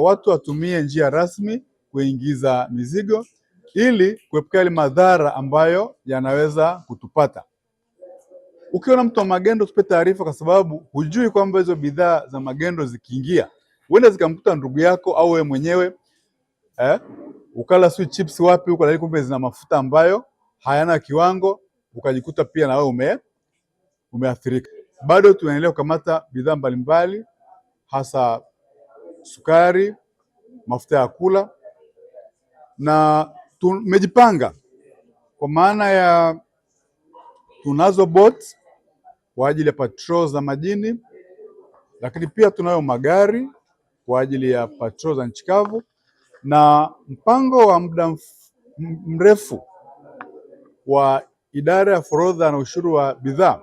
watu watumie njia rasmi kuingiza mizigo ili kuepuka ile madhara ambayo yanaweza kutupata. Ukiona mtu wa magendo, tupe taarifa, kwa sababu hujui kwamba hizo bidhaa za magendo zikiingia huenda zikamkuta ndugu yako au wewe mwenyewe. Ukala sweet chips wapi huko, lakini kumbe zina mafuta ambayo hayana kiwango, ukajikuta pia na wewe umeathirika. Bado tunaendelea kukamata bidhaa mbalimbali, hasa sukari, mafuta ya kula, na tumejipanga kwa maana ya tunazo boats kwa ajili ya patrol za majini, lakini pia tunayo magari kwa ajili ya patrol za nchi kavu, na mpango wa muda mrefu wa idara ya forodha na ushuru wa bidhaa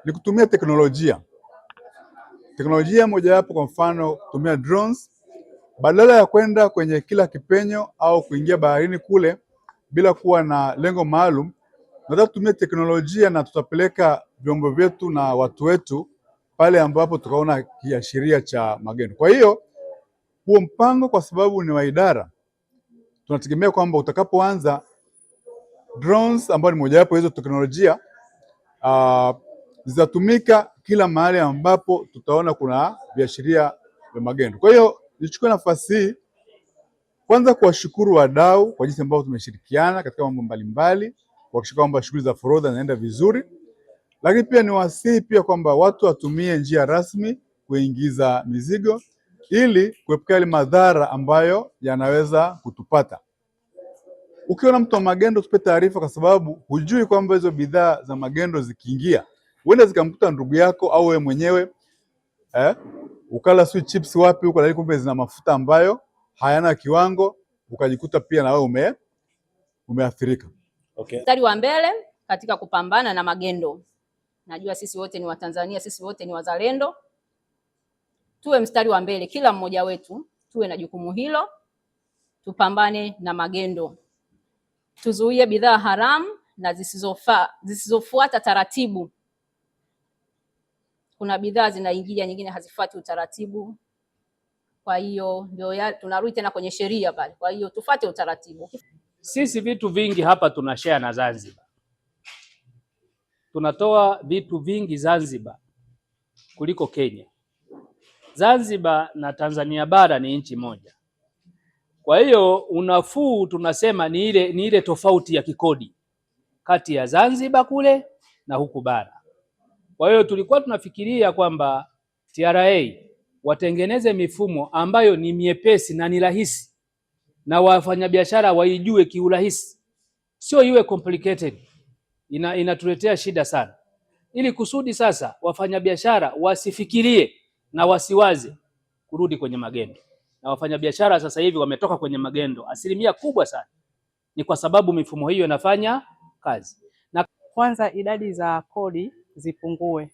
ni kutumia teknolojia. Teknolojia mojawapo, kwa mfano, kutumia drones. Badala ya kwenda kwenye kila kipenyo au kuingia baharini kule bila kuwa na lengo maalum, nataka tutumie teknolojia na tutapeleka vyombo vyetu na watu wetu pale ambapo tukaona kiashiria cha magendo. Kwa hiyo huo mpango, kwa sababu ni wa idara, tunategemea kwamba utakapoanza, drones ambayo ni mojawapo hizo teknolojia zitatumika kila mahali ambapo tutaona kuna viashiria vya magendo. Kwa hiyo nichukue nafasi hii kwanza kuwashukuru wadau kwa jinsi ambavyo tumeshirikiana katika mambo mbalimbali kuhakikisha kwamba shughuli za forodha zinaenda vizuri, lakini pia niwasihi pia kwamba watu watumie njia rasmi kuingiza mizigo ili kuepuka ile madhara ambayo yanaweza kutupata. Ukiona mtu wa magendo, tupe taarifa, kwa sababu hujui kwamba hizo bidhaa za magendo zikiingia huenda zikamkuta ndugu yako au wewe mwenyewe. Ukala sweet chips wapi huko, lakini kumbe zina mafuta ambayo hayana kiwango, ukajikuta pia na wewe umeathirika. Okay. Mstari wa mbele katika kupambana na magendo. Najua sisi wote ni Watanzania, sisi wote ni wazalendo. Tuwe mstari wa mbele, kila mmoja wetu tuwe na jukumu hilo, tupambane na magendo. Tuzuie bidhaa haramu na zisizofuata taratibu. Kuna bidhaa zinaingia, nyingine hazifuati utaratibu. Kwa hiyo ndio tunarudi tena kwenye sheria pale. Kwa hiyo tufuate utaratibu. Sisi vitu vingi hapa tunashare na Zanzibar. Tunatoa vitu vingi Zanzibar kuliko Kenya. Zanzibar na Tanzania bara ni nchi moja. Kwa hiyo unafuu tunasema ni ile tofauti ya kikodi kati ya Zanzibar kule na huku bara. Kwa hiyo tulikuwa tunafikiria kwamba TRA watengeneze mifumo ambayo ni miepesi na ni rahisi na wafanyabiashara waijue kiurahisi, sio iwe complicated. Inatuletea shida sana. Ili kusudi sasa wafanyabiashara wasifikirie na wasiwaze kurudi kwenye magendo. Na wafanyabiashara sasa hivi wametoka kwenye magendo, asilimia kubwa sana ni kwa sababu mifumo hiyo inafanya kazi. Na kwanza idadi za kodi zipungue.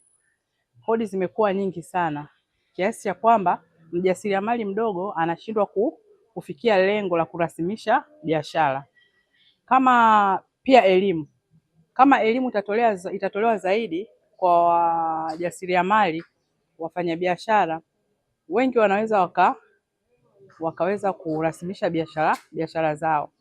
Kodi zimekuwa nyingi sana kiasi cha kwamba mjasiriamali mdogo anashindwa kufikia lengo la kurasimisha biashara. Kama pia elimu, kama elimu itatolewa zaidi kwa wajasiriamali, wafanyabiashara wengi wanaweza wakaweza kurasimisha biashara zao.